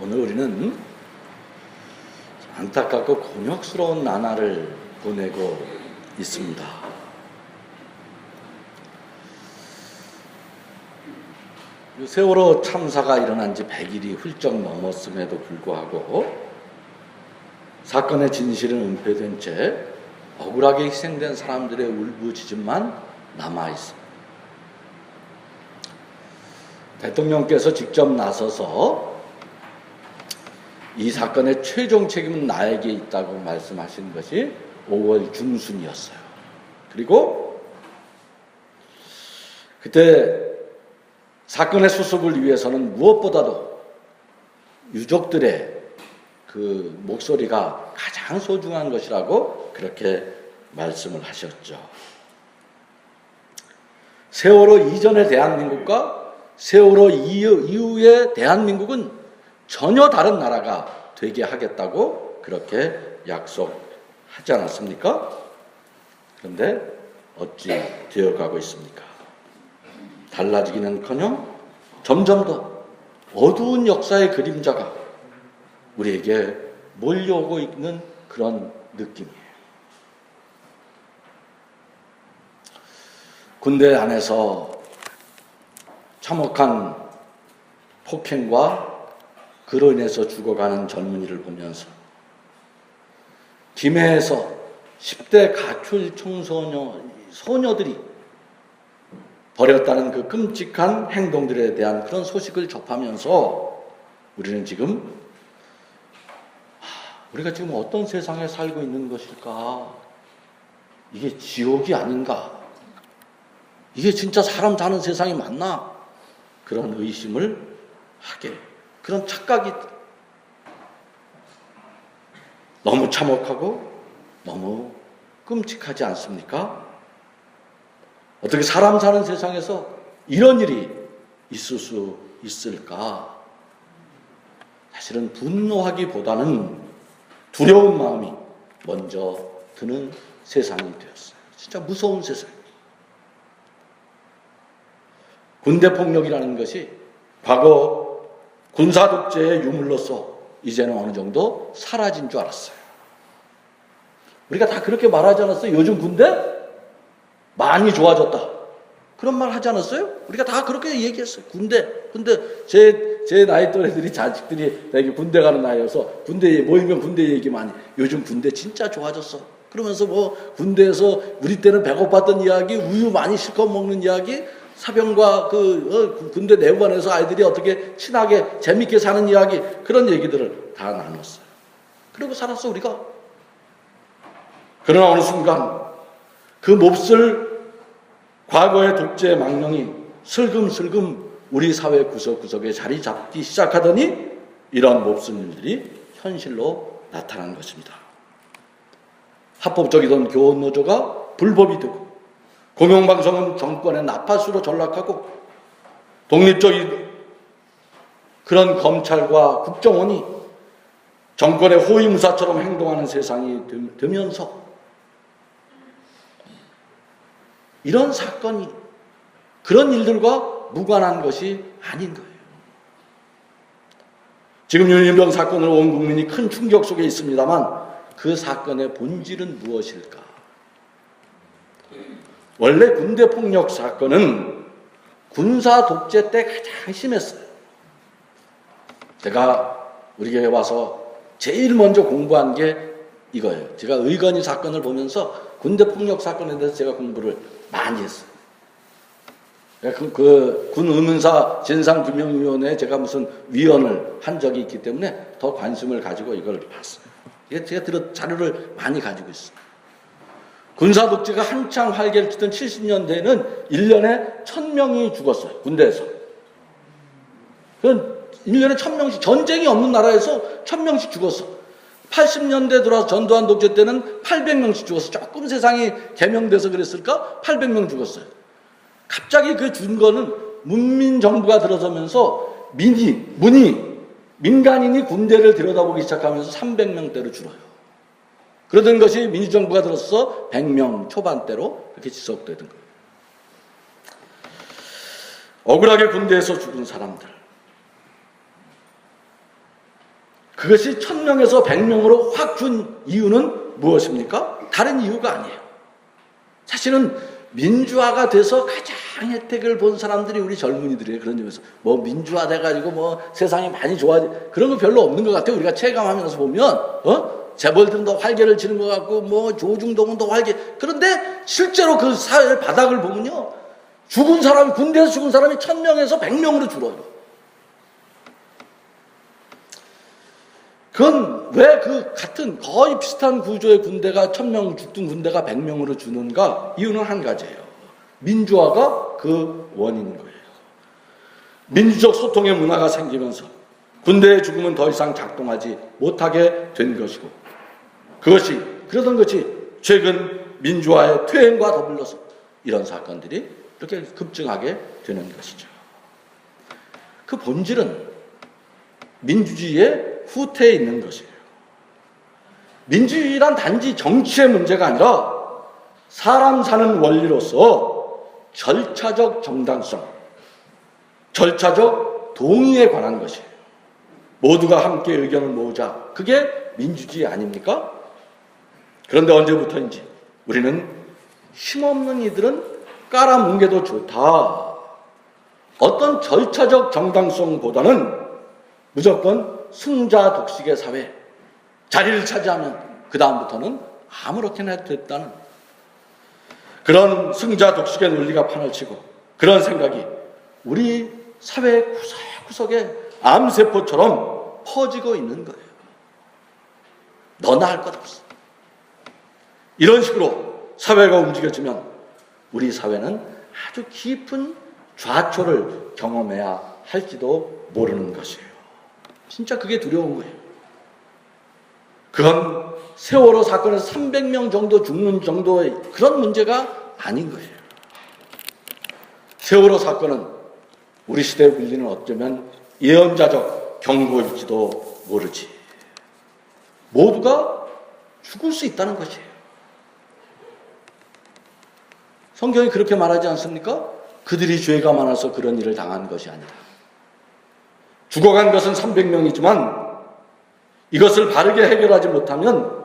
오늘 우리는 안타깝고 곤욕스러운 나날을 보내고 있습니다. 세월호 참사가 일어난 지 100일이 훌쩍 넘었음에도 불구하고 사건의 진실은 은폐된 채 억울하게 희생된 사람들의 울부짖음만 남아있습니다. 대통령께서 직접 나서서 이 사건의 최종 책임은 나에게 있다고 말씀하신 것이 5월 중순이었어요. 그리고 그때 사건의 수습을 위해서는 무엇보다도 유족들의 그 목소리가 가장 소중한 것이라고 그렇게 말씀을 하셨죠. 세월호 이전의 대한민국과 세월호 이후의 대한민국은 전혀 다른 나라가 되게 하겠다고 그렇게 약속하지 않았습니까? 그런데 어찌 되어가고 있습니까? 달라지기는커녕 점점 더 어두운 역사의 그림자가 우리에게 몰려오고 있는 그런 느낌이에요. 군대 안에서 참혹한 폭행과 그로 인해서 죽어가는 젊은이를 보면서 김해에서 10대 가출 소녀들이 벌였다는 그 끔찍한 행동들에 대한 그런 소식을 접하면서 우리는 지금 우리가 지금 어떤 세상에 살고 있는 것일까? 이게 지옥이 아닌가? 이게 진짜 사람 사는 세상이 맞나? 그런 의심을 하게, 그런 착각이 너무 참혹하고 너무 끔찍하지 않습니까? 어떻게 사람 사는 세상에서 이런 일이 있을 수 있을까? 사실은 분노하기보다는 두려운 마음이 먼저 드는 세상이 되었어요. 진짜 무서운 세상. 군대폭력이라는 것이 과거 군사독재의 유물로서 이제는 어느 정도 사라진 줄 알았어요. 우리가 다 그렇게 말하지 않았어요? 요즘 군대 많이 좋아졌다. 그런 말 하지 않았어요? 우리가 다 그렇게 얘기했어요. 군대. 제 나이 또래들이 자식들이 되게 군대 가는 나이여서 군대에 모이면 군대 얘기 많이. 요즘 군대 진짜 좋아졌어. 그러면서 뭐 군대에서 우리 때는 배고팠던 이야기, 우유 많이 실컷 먹는 이야기, 사병과 군대 내부관에서 아이들이 어떻게 친하게 재밌게 사는 이야기, 그런 얘기들을 다 나눴어요. 그리고 살았어 우리가. 그러나 어느 순간 그 몹쓸 과거의 독재 망령이 슬금슬금 우리 사회 구석구석에 자리 잡기 시작하더니 이런 몹쓸 일들이 현실로 나타난 것입니다. 합법적이던 교원노조가 불법이 되고, 공영방송은 정권의 나파수로 전락하고, 독립적인 그런 검찰과 국정원이 정권의 호위무사처럼 행동하는 세상이 되면서 이런 사건이 그런 일들과 무관한 것이 아닌 거예요. 지금 윤일병 사건을 온 국민이 큰 충격 속에 있습니다만 그 사건의 본질은 무엇일까? 원래 군대 폭력 사건은 군사 독재 때 가장 심했어요. 제가 우리 교회 와서 제일 먼저 공부한 게 이거예요. 제가 의건이 사건을 보면서 군대 폭력 사건에 대해서 제가 공부를 많이 했어요. 군 의문사 진상규명위원회에 제가 무슨 위원을 한 적이 있기 때문에 더 관심을 가지고 이걸 봤어요. 제가 자료를 많이 가지고 있어요. 군사 독재가 한창 활개를 치던 70년대에는 1년에 1000명이 죽었어요. 군대에서. 그건 1년에 1000명씩, 전쟁이 없는 나라에서 1000명씩 죽었어. 80년대 들어와서 전두환 독재 때는 800명씩 죽었어. 조금 세상이 개명돼서 그랬을까? 800명 죽었어요. 갑자기 그 준 거는 문민정부가 들어서면서 민간인이 군대를 들여다보기 시작하면서 300명대로 줄어요. 그러던 것이 민주정부가 들어서 100명 초반대로 그렇게 지속되던 거예요. 억울하게 군대에서 죽은 사람들, 그것이 1000명에서 100명으로 확 준 이유는 무엇입니까? 다른 이유가 아니에요. 사실은 민주화가 돼서 가장 혜택을 본 사람들이 우리 젊은이들이에요. 그런 점에서 뭐 민주화 돼가지고 뭐 세상이 많이 좋아지 그런 거 별로 없는 것 같아요. 우리가 체감하면서 보면 재벌들은 더 활개를 치는 것 같고 뭐 조중동은 더 활개. 그런데 실제로 그 사회 바닥을 보면요, 죽은 사람이 군대에서 죽은 사람이 1000명에서 100명으로 줄어요. 그건 왜 그 같은 거의 비슷한 구조의 군대가 1000명 죽던 군대가 100명으로 주는가? 이유는 한 가지예요. 민주화가 그 원인인 거예요. 민주적 소통의 문화가 생기면서 군대의 죽음은 더 이상 작동하지 못하게 된 것이고, 그러던 것이 최근 민주화의 퇴행과 더불어서 이런 사건들이 이렇게 급증하게 되는 것이죠. 그 본질은 민주주의의 후퇴에 있는 것이에요. 민주주의란 단지 정치의 문제가 아니라 사람 사는 원리로서 절차적 정당성, 절차적 동의에 관한 것이에요. 모두가 함께 의견을 모으자. 그게 민주주의 아닙니까? 그런데 언제부터인지 우리는 힘없는 이들은 깔아뭉개도 좋다. 어떤 절차적 정당성보다는 무조건 승자 독식의 사회, 자리를 차지하면 그 다음부터는 아무렇게나 해도 됐다는 그런 승자 독식의 논리가 판을 치고, 그런 생각이 우리 사회 구석구석에 암세포처럼 퍼지고 있는 거예요. 너나 할 것 없어. 이런 식으로 사회가 움직여지면 우리 사회는 아주 깊은 좌초를 경험해야 할지도 모르는 것이에요. 진짜 그게 두려운 거예요. 그건 세월호 사건에서 300명 정도 죽는 정도의 그런 문제가 아닌 거예요. 세월호 사건은 우리 시대에 불리는 어쩌면 예언자적 경고일지도 모르지. 모두가 죽을 수 있다는 것이에요. 성경이 그렇게 말하지 않습니까? 그들이 죄가 많아서 그런 일을 당한 것이 아니다. 죽어간 것은 300명이지만 이것을 바르게 해결하지 못하면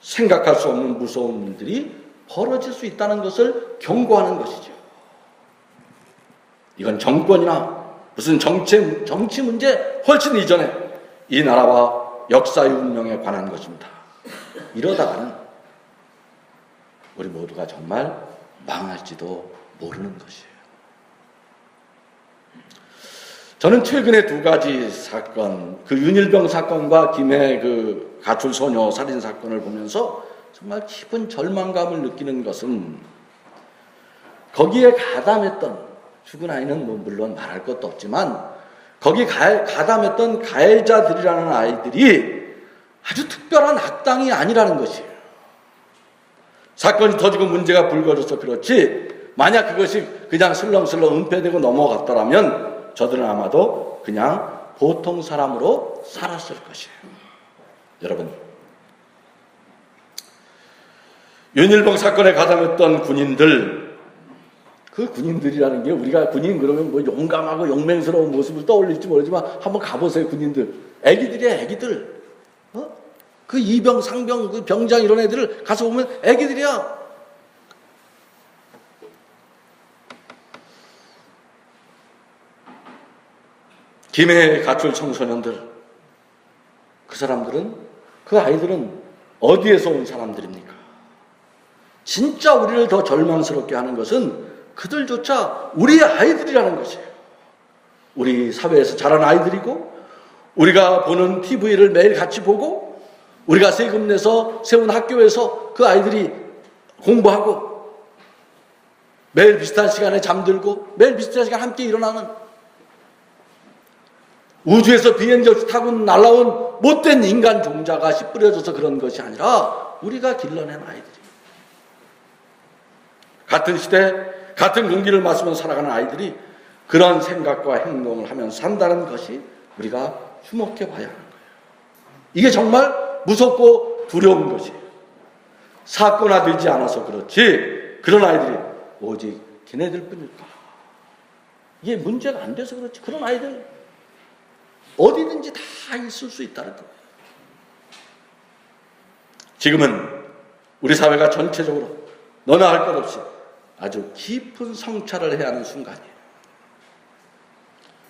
생각할 수 없는 무서운 일들이 벌어질 수 있다는 것을 경고하는 것이죠. 이건 정권이나 무슨 정치 문제 훨씬 이전에 이 나라와 역사의 운명에 관한 것입니다. 이러다가는 우리 모두가 정말 망할지도 모르는 것이에요. 저는 최근에 두 가지 사건, 그 윤일병 사건과 김해 그 가출 소녀 살인 사건을 보면서 정말 깊은 절망감을 느끼는 것은, 거기에 가담했던, 죽은 아이는 뭐 물론 말할 것도 없지만 거기 가담했던 가해자들이라는 아이들이 아주 특별한 악당이 아니라는 것이에요. 사건이 터지고 문제가 불거져서 그렇지, 만약 그것이 그냥 슬렁슬렁 은폐되고 넘어갔더라면 저들은 아마도 그냥 보통 사람으로 살았을 것이에요. 여러분, 윤일병 사건에 가담했던 군인들, 그 군인들이라는 게, 우리가 군인 그러면 뭐 용감하고 용맹스러운 모습을 떠올릴지 모르지만 한번 가보세요. 군인들, 애기들이야, 애기들. 그 이병, 상병, 그 병장 이런 애들을 가서 보면 애기들이야. 김해 가출 청소년들, 그 사람들은, 그 아이들은 어디에서 온 사람들입니까? 진짜 우리를 더 절망스럽게 하는 것은 그들조차 우리의 아이들이라는 것이에요. 우리 사회에서 자란 아이들이고, 우리가 보는 TV를 매일 같이 보고, 우리가 세금 내서 세운 학교에서 그 아이들이 공부하고, 매일 비슷한 시간에 잠들고, 매일 비슷한 시간에 함께 일어나는, 우주에서 비행기 없이 타고 날아온 못된 인간 종자가 씨 뿌려져서 그런 것이 아니라 우리가 길러낸 아이들이, 같은 시대, 같은 공기를 마시며 살아가는 아이들이 그런 생각과 행동을 하면서 산다는 것이 우리가 주목해 봐야 하는 거예요. 이게 정말 무섭고 두려운 것이에요. 사건화되지 않아서 그렇지, 그런 아이들이 오직 걔네들 뿐일까? 이게 문제가 안 돼서 그렇지, 그런 아이들 어디든지 다 있을 수 있다는 거예요. 지금은 우리 사회가 전체적으로 너나 할 것 없이 아주 깊은 성찰을 해야 하는 순간이에요.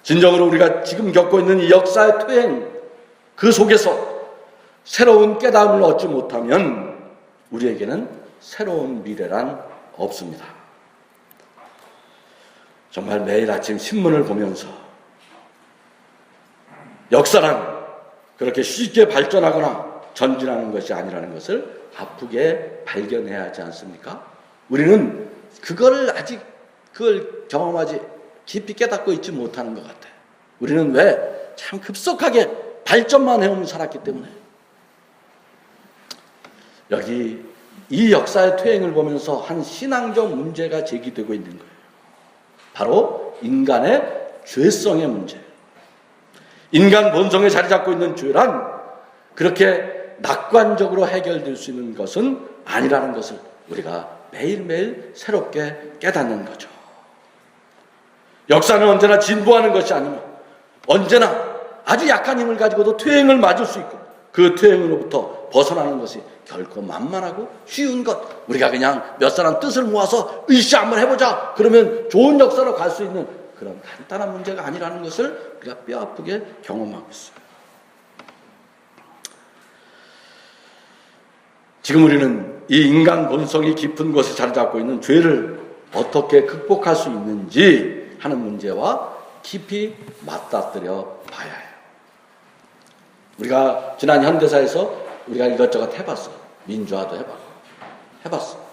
진정으로 우리가 지금 겪고 있는 이 역사의 퇴행, 그 속에서 새로운 깨달음을 얻지 못하면 우리에게는 새로운 미래란 없습니다. 정말 매일 아침 신문을 보면서 역사란 그렇게 쉽게 발전하거나 전진하는 것이 아니라는 것을 아프게 발견해야 하지 않습니까? 우리는 그걸 경험하지 깊이 깨닫고 있지 못하는 것 같아요. 우리는 왜 참 급속하게 발전만 해오며 살았기 때문에. 여기 이 역사의 퇴행을 보면서 한 신앙적 문제가 제기되고 있는 거예요. 바로 인간의 죄성의 문제. 인간 본성에 자리 잡고 있는 죄란 그렇게 낙관적으로 해결될 수 있는 것은 아니라는 것을 우리가 매일매일 새롭게 깨닫는 거죠. 역사는 언제나 진보하는 것이 아니며 언제나 아주 약한 힘을 가지고도 퇴행을 맞을 수 있고 그 퇴행으로부터 벗어나는 것이 결코 만만하고 쉬운 것. 우리가 그냥 몇 사람 뜻을 모아서 으쌰 한번 해보자 그러면 좋은 역사로 갈 수 있는 그런 간단한 문제가 아니라는 것을 우리가 뼈아프게 경험하고 있어요. 지금 우리는 이 인간 본성이 깊은 곳에 자리 잡고 있는 죄를 어떻게 극복할 수 있는지 하는 문제와 깊이 맞닥뜨려 봐야 해요. 우리가 지난 현대사에서 우리가 이것저것 해봤어. 민주화도 해봤어.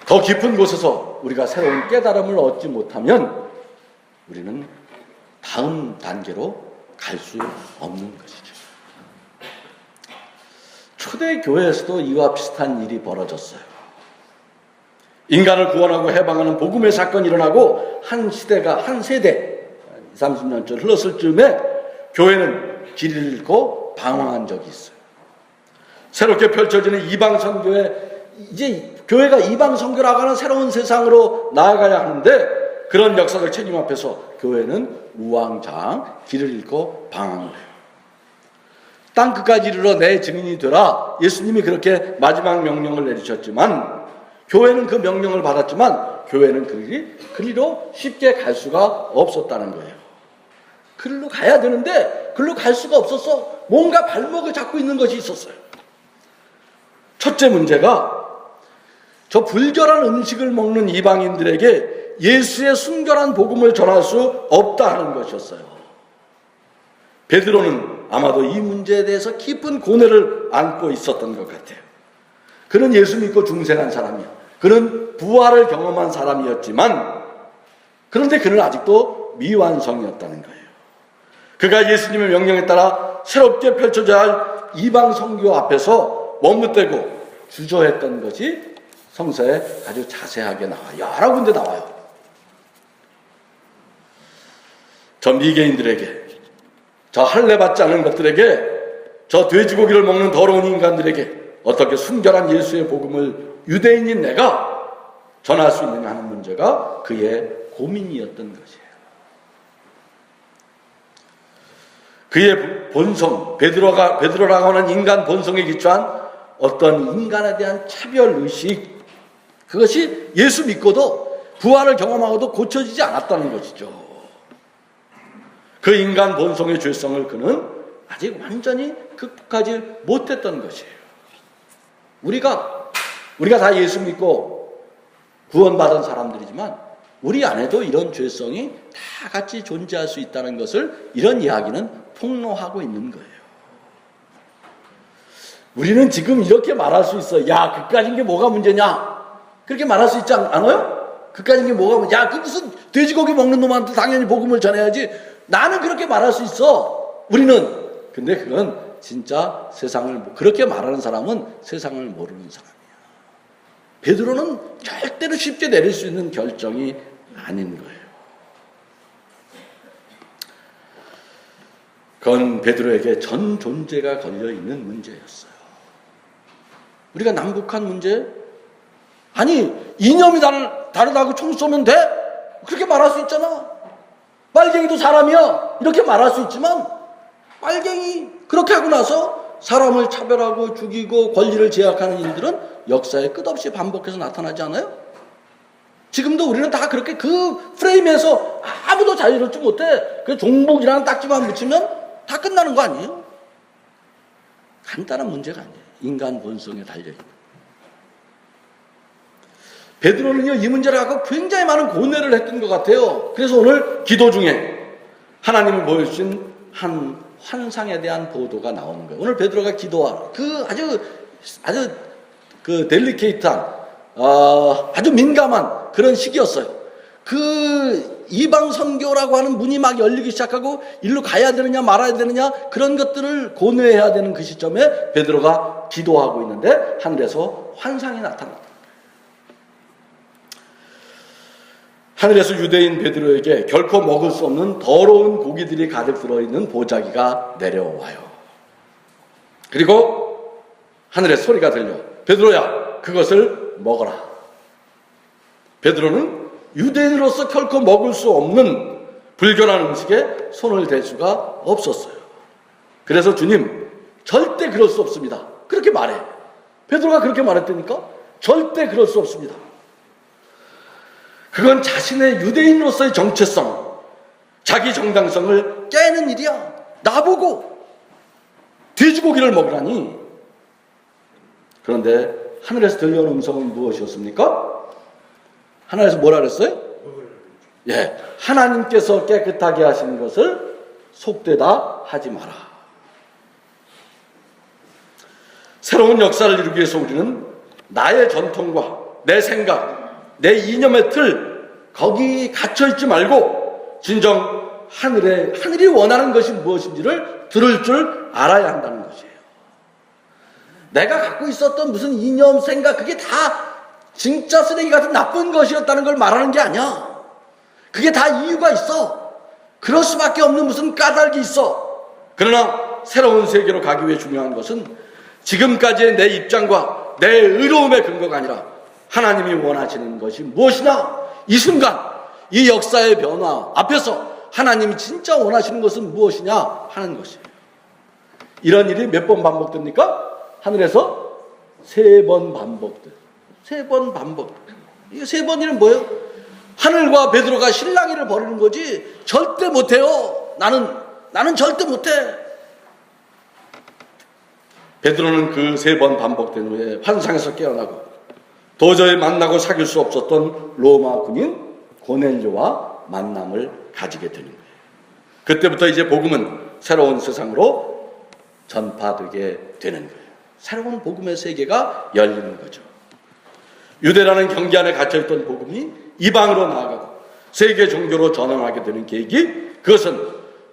더 깊은 곳에서 우리가 새로운 깨달음을 얻지 못하면 우리는 다음 단계로 갈 수 없는 것이죠. 초대교회에서도 이와 비슷한 일이 벌어졌어요. 인간을 구원하고 해방하는 복음의 사건이 일어나고 한 세대 30년쯤 흘렀을 즈음에 교회는 길을 잃고 방황한 적이 있어요. 새롭게 펼쳐지는 이방 선교에 이제 교회가 이방 선교라고 하는 새로운 세상으로 나아가야 하는데 그런 역사적 책임 앞에서 교회는 우왕좌왕 길을 잃고 방황을 해요. 땅 끝까지 이르러 내 증인이 되라. 예수님이 그렇게 마지막 명령을 내리셨지만 교회는 그 명령을 받았지만 교회는 그 길로 쉽게 갈 수가 없었다는 거예요. 그 길로 가야 되는데 그 길로 갈 수가 없었어. 뭔가 발목을 잡고 있는 것이 있었어요. 첫째 문제가 저 불결한 음식을 먹는 이방인들에게 예수의 순결한 복음을 전할 수 없다 하는 것이었어요. 베드로는 아마도 이 문제에 대해서 깊은 고뇌를 안고 있었던 것 같아요. 그는 예수 믿고 중생한 사람이야. 그는 부활을 경험한 사람이었지만 그런데 그는 아직도 미완성이었다는 거예요. 그가 예수님의 명령에 따라 새롭게 펼쳐져야 할 이방 선교 앞에서 머뭇대고 주저했던 것이 성서에 아주 자세하게 나와요. 여러 군데 나와요. 저 미개인들에게, 저 할례받지 않은 것들에게, 저 돼지고기를 먹는 더러운 인간들에게 어떻게 순결한 예수의 복음을 유대인인 내가 전할 수 있느냐 하는 문제가 그의 고민이었던 것이에요. 그의 본성, 베드로라고 하는 인간 본성에 기초한 어떤 인간에 대한 차별의식, 그것이 예수 믿고도 부활을 경험하고도 고쳐지지 않았다는 것이죠. 그 인간 본성의 죄성을 그는 아직 완전히 극복하지 못했던 것이에요. 우리가 다 예수 믿고 구원받은 사람들이지만 우리 안에도 이런 죄성이 다 같이 존재할 수 있다는 것을 이런 이야기는 폭로하고 있는 거예요. 우리는 지금 이렇게 말할 수 있어. 야, 그까진 게 뭐가 문제냐? 그렇게 말할 수 있지 않아요? 그까진 게 뭐가 문제냐? 야, 그 무슨 돼지고기 먹는 놈한테 당연히 복음을 전해야지. 나는 그렇게 말할 수 있어. 우리는. 근데 그건 진짜 그렇게 말하는 사람은 세상을 모르는 사람이야. 베드로는 절대로 쉽게 내릴 수 있는 결정이 아닌 거예요. 그건 베드로에게 전 존재가 걸려있는 문제였어요. 우리가 남북한 문제? 아니, 이념이 다르다고 총 쏘면 돼? 그렇게 말할 수 있잖아. 빨갱이도 사람이야. 이렇게 말할 수 있지만 빨갱이 그렇게 하고 나서 사람을 차별하고 죽이고 권리를 제약하는 일들은 역사에 끝없이 반복해서 나타나지 않아요? 지금도 우리는 다 그렇게 그 프레임에서 아무도 자유롭지 못해. 그 종북이라는 딱지만 붙이면 다 끝나는 거 아니에요? 간단한 문제가 아니에요. 인간 본성에 달려있는. 베드로는요, 이 문제를 갖고 굉장히 많은 고뇌를 했던 것 같아요. 그래서 오늘 기도 중에 하나님이 보여주신 한 환상에 대한 보도가 나오는 거예요. 오늘 베드로가 기도하는 그 아주 그 델리케이트한 아주 민감한 그런 시기였어요. 그 이방 선교라고 하는 문이 막 열리기 시작하고 일로 가야 되느냐 말아야 되느냐 그런 것들을 고뇌해야 되는 그 시점에 베드로가 기도하고 있는데 하늘에서 환상이 나타납니다. 하늘에서 유대인 베드로에게 결코 먹을 수 없는 더러운 고기들이 가득 들어있는 보자기가 내려와요. 그리고 하늘에 소리가 들려. 베드로야, 그것을 먹어라. 베드로는 유대인으로서 결코 먹을 수 없는 불결한 음식에 손을 댈 수가 없었어요. 그래서 주님, 절대 그럴 수 없습니다. 그렇게 말해. 베드로가 그렇게 말했다니까? 절대 그럴 수 없습니다. 그건 자신의 유대인으로서의 정체성, 자기 정당성을 깨는 일이야. 나보고 돼지고기를 먹으라니. 그런데 하늘에서 들려오는 음성은 무엇이었습니까? 하늘에서 뭐라 그랬어요? 예, 하나님께서 깨끗하게 하시는 것을 속되다 하지 마라. 새로운 역사를 이루기 위해서 우리는 나의 전통과 내 생각, 내 이념의 틀, 거기 갇혀있지 말고 진정 하늘이 원하는 것이 무엇인지를 들을 줄 알아야 한다는 것이에요. 내가 갖고 있었던 무슨 이념, 생각, 그게 다 진짜 쓰레기 같은 나쁜 것이었다는 걸 말하는 게 아니야. 그게 다 이유가 있어. 그럴 수밖에 없는 무슨 까닭이 있어. 그러나 새로운 세계로 가기 위해 중요한 것은 지금까지의 내 입장과 내 의로움의 근거가 아니라 하나님이 원하시는 것이 무엇이냐? 이 순간, 이 역사의 변화 앞에서 하나님이 진짜 원하시는 것은 무엇이냐 하는 것이에요. 이런 일이 몇 번 반복됩니까? 하늘에서 3번 반복돼요. 3번 반복. 이게 3번이면 뭐예요? 하늘과 베드로가 실랑이를 벌이는 거지 절대 못해요. 나는 절대 못해. 베드로는 그 3번 반복된 후에 환상에서 깨어나고 도저히 만나고 사귈 수 없었던 로마 군인 고넬료와 만남을 가지게 되는 거예요. 그때부터 이제 복음은 새로운 세상으로 전파되게 되는 거예요. 새로운 복음의 세계가 열리는 거죠. 유대라는 경계 안에 갇혀있던 복음이 이방으로 나아가고 세계 종교로 전환하게 되는 계기, 그것은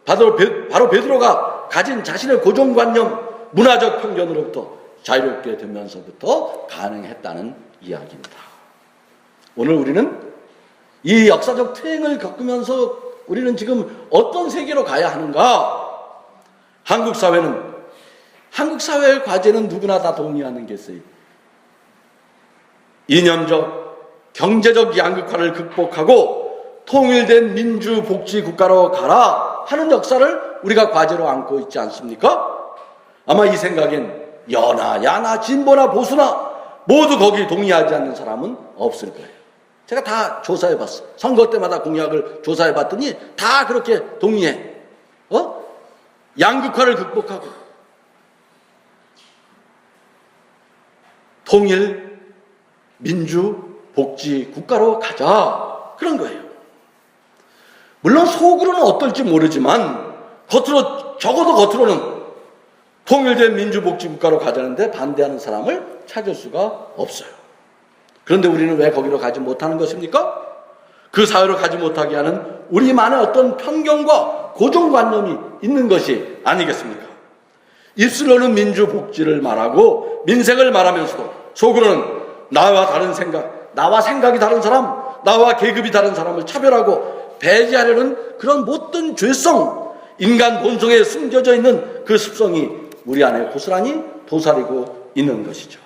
바로 베드로가 가진 자신의 고정관념, 문화적 편견으로부터 자유롭게 되면서부터 가능했다는 이야기입니다. 오늘 우리는 이 역사적 퇴행을 겪으면서 우리는 지금 어떤 세계로 가야 하는가? 한국 사회의 과제는 누구나 다 동의하는 게 있어요. 이념적, 경제적 양극화를 극복하고 통일된 민주복지국가로 가라 하는 역사를 우리가 과제로 안고 있지 않습니까? 아마 이 생각엔 여나 야나 진보나 보수나 모두 거기 동의하지 않는 사람은 없을 거예요. 제가 다 조사해봤어요. 선거 때마다 공약을 조사해봤더니 다 그렇게 동의해. 양극화를 극복하고 통일, 민주, 복지 국가로 가자. 그런 거예요. 물론 속으로는 어떨지 모르지만 적어도 겉으로는 통일된 민주복지국가로 가자는데 반대하는 사람을 찾을 수가 없어요. 그런데 우리는 왜 거기로 가지 못하는 것입니까? 그 사회로 가지 못하게 하는 우리만의 어떤 편견과 고정관념이 있는 것이 아니겠습니까? 입술로는 민주복지를 말하고 민생을 말하면서도 속으로는 나와 다른 생각, 나와 생각이 다른 사람, 나와 계급이 다른 사람을 차별하고 배제하려는 그런 못된 죄성, 인간 본성에 숨겨져 있는 그 습성이 우리 안에 고스란히 도사리고 있는 것이죠.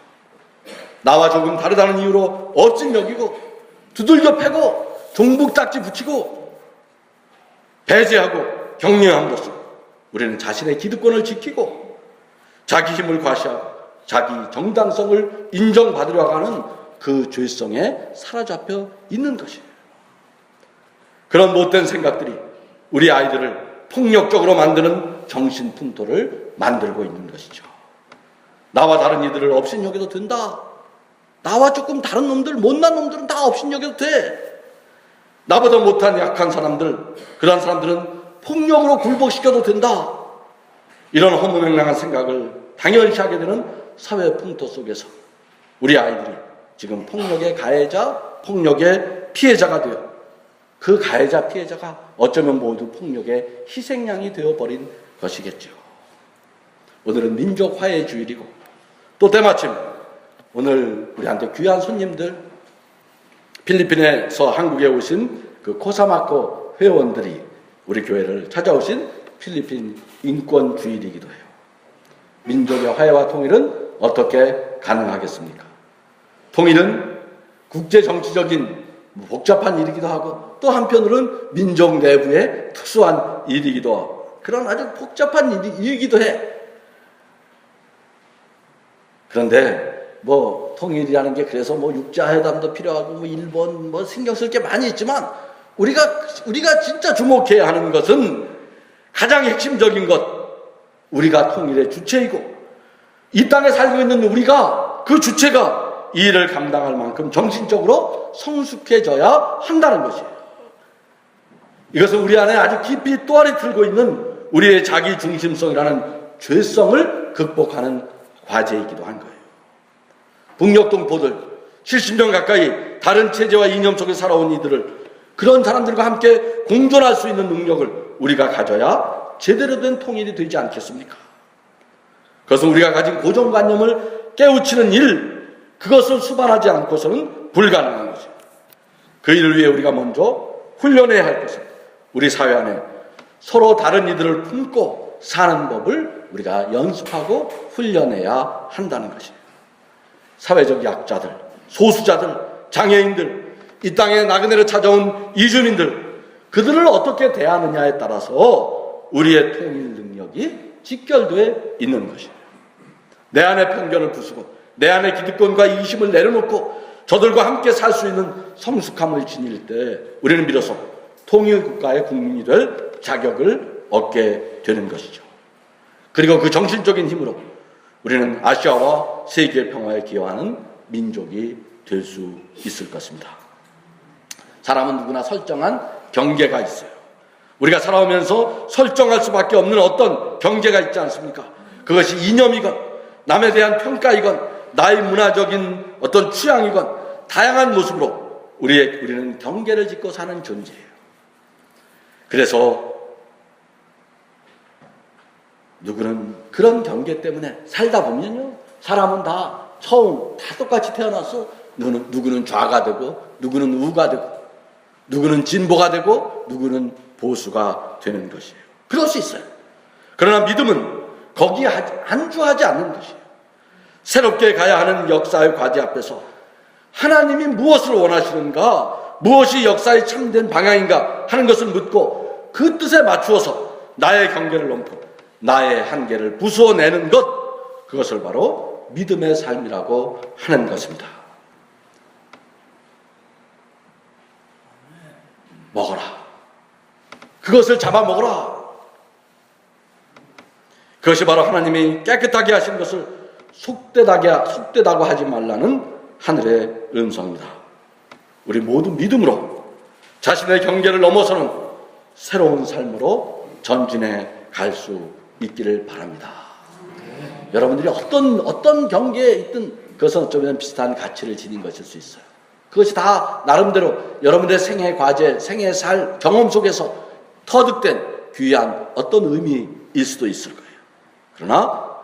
나와 조금 다르다는 이유로 업진 여기고 두들겨 패고 종북딱지 붙이고 배제하고 격려함으로써 우리는 자신의 기득권을 지키고 자기 힘을 과시하고 자기 정당성을 인정받으려고 하는 그 죄성에 사로잡혀 있는 것이에요. 그런 못된 생각들이 우리 아이들을 폭력적으로 만드는 정신풍토를 만들고 있는 것이죠. 나와 다른 이들을 업신여겨도 된다. 나와 조금 다른 놈들, 못난 놈들은 다 업신여겨도 돼. 나보다 못한 약한 사람들, 그런 사람들은 폭력으로 굴복시켜도 된다. 이런 허무맹랑한 생각을 당연시 하게 되는 사회 풍토 속에서 우리 아이들이 지금 폭력의 가해자, 폭력의 피해자가 되어 그 가해자, 피해자가 어쩌면 모두 폭력의 희생양이 되어버린 것이겠죠. 오늘은 민족 화해 주일이고 또 때마침 오늘 우리한테 귀한 손님들, 필리핀에서 한국에 오신 그 코사마코 회원들이 우리 교회를 찾아오신 필리핀 인권 주일이기도 해요. 민족의 화해와 통일은 어떻게 가능하겠습니까? 통일은 국제 정치적인 복잡한 일이기도 하고 또 한편으로는 민족 내부의 특수한 일이기도 하고 그런 아주 복잡한 일이기도 해. 그런데 통일이라는 게 그래서 육자회담도 필요하고 일본 신경 쓸 게 많이 있지만 우리가 진짜 주목해야 하는 것은 가장 핵심적인 것, 우리가 통일의 주체이고 이 땅에 살고 있는 우리가 그 주체가 이 일을 감당할 만큼 정신적으로 성숙해져야 한다는 것이에요. 이것은 우리 안에 아주 깊이 또아리 틀고 있는 우리의 자기 중심성이라는 죄성을 극복하는 과제이기도 한 거예요. 북녘동포들 70년 가까이 다른 체제와 이념 속에 살아온 이들을 그런 사람들과 함께 공존할 수 있는 능력을 우리가 가져야 제대로 된 통일이 되지 않겠습니까? 그것은 우리가 가진 고정관념을 깨우치는 일, 그것을 수반하지 않고서는 불가능한 것입니다. 그 일을 위해 우리가 먼저 훈련해야 할 것은 우리 사회 안에 서로 다른 이들을 품고 사는 법을 우리가 연습하고 훈련해야 한다는 것이에요. 사회적 약자들, 소수자들, 장애인들, 이 땅에 나그네로 찾아온 이주민들, 그들을 어떻게 대하느냐에 따라서 우리의 통일 능력이 직결되어 있는 것이에요. 내 안의 편견을 부수고 내 안의 기득권과 이심을 내려놓고 저들과 함께 살 수 있는 성숙함을 지닐 때 우리는 비로소 통일국가의 국민이 될 자격을 얻게 되는 것이죠. 그리고 그 정신적인 힘으로 우리는 아시아와 세계의 평화에 기여하는 민족이 될 수 있을 것입니다. 사람은 누구나 설정한 경계가 있어요. 우리가 살아오면서 설정할 수밖에 없는 어떤 경계가 있지 않습니까? 그것이 이념이건 남에 대한 평가이건 나의 문화적인 어떤 취향이건 다양한 모습으로 우리는 경계를 짓고 사는 존재예요. 그래서 누구는 그런 경계 때문에 살다 보면요, 사람은 다 처음 다 똑같이 태어나서 누구는 좌가 되고 누구는 우가 되고 누구는 진보가 되고 누구는 보수가 되는 것이에요. 그럴 수 있어요. 그러나 믿음은 거기에 안주하지 않는 것이에요. 새롭게 가야 하는 역사의 과제 앞에서 하나님이 무엇을 원하시는가, 무엇이 역사의 참된 방향인가 하는 것을 묻고 그 뜻에 맞추어서 나의 경계를 넘고 나의 한계를 부수어내는 것, 그것을 바로 믿음의 삶이라고 하는 것입니다. 먹어라. 그것을 잡아먹어라. 그것이 바로 하나님이 깨끗하게 하신 것을 속되다고 하지 말라는 하늘의 음성입니다. 우리 모두 믿음으로 자신의 경계를 넘어서는 새로운 삶으로 전진해 갈 수 있기를 바랍니다. 여러분들이 어떤 경계에 있든 그것은 어쩌면 비슷한 가치를 지닌 것일 수 있어요. 그것이 다 나름대로 여러분들의 생애 과제, 생애 살 경험 속에서 터득된 귀한 어떤 의미일 수도 있을 거예요. 그러나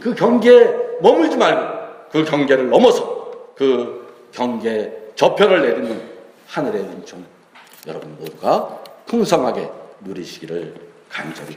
그 경계에 머물지 말고 그 경계를 넘어서 그 경계 저편을 내딛는 하늘의 은총 여러분 모두가 풍성하게 누리시기를 간절히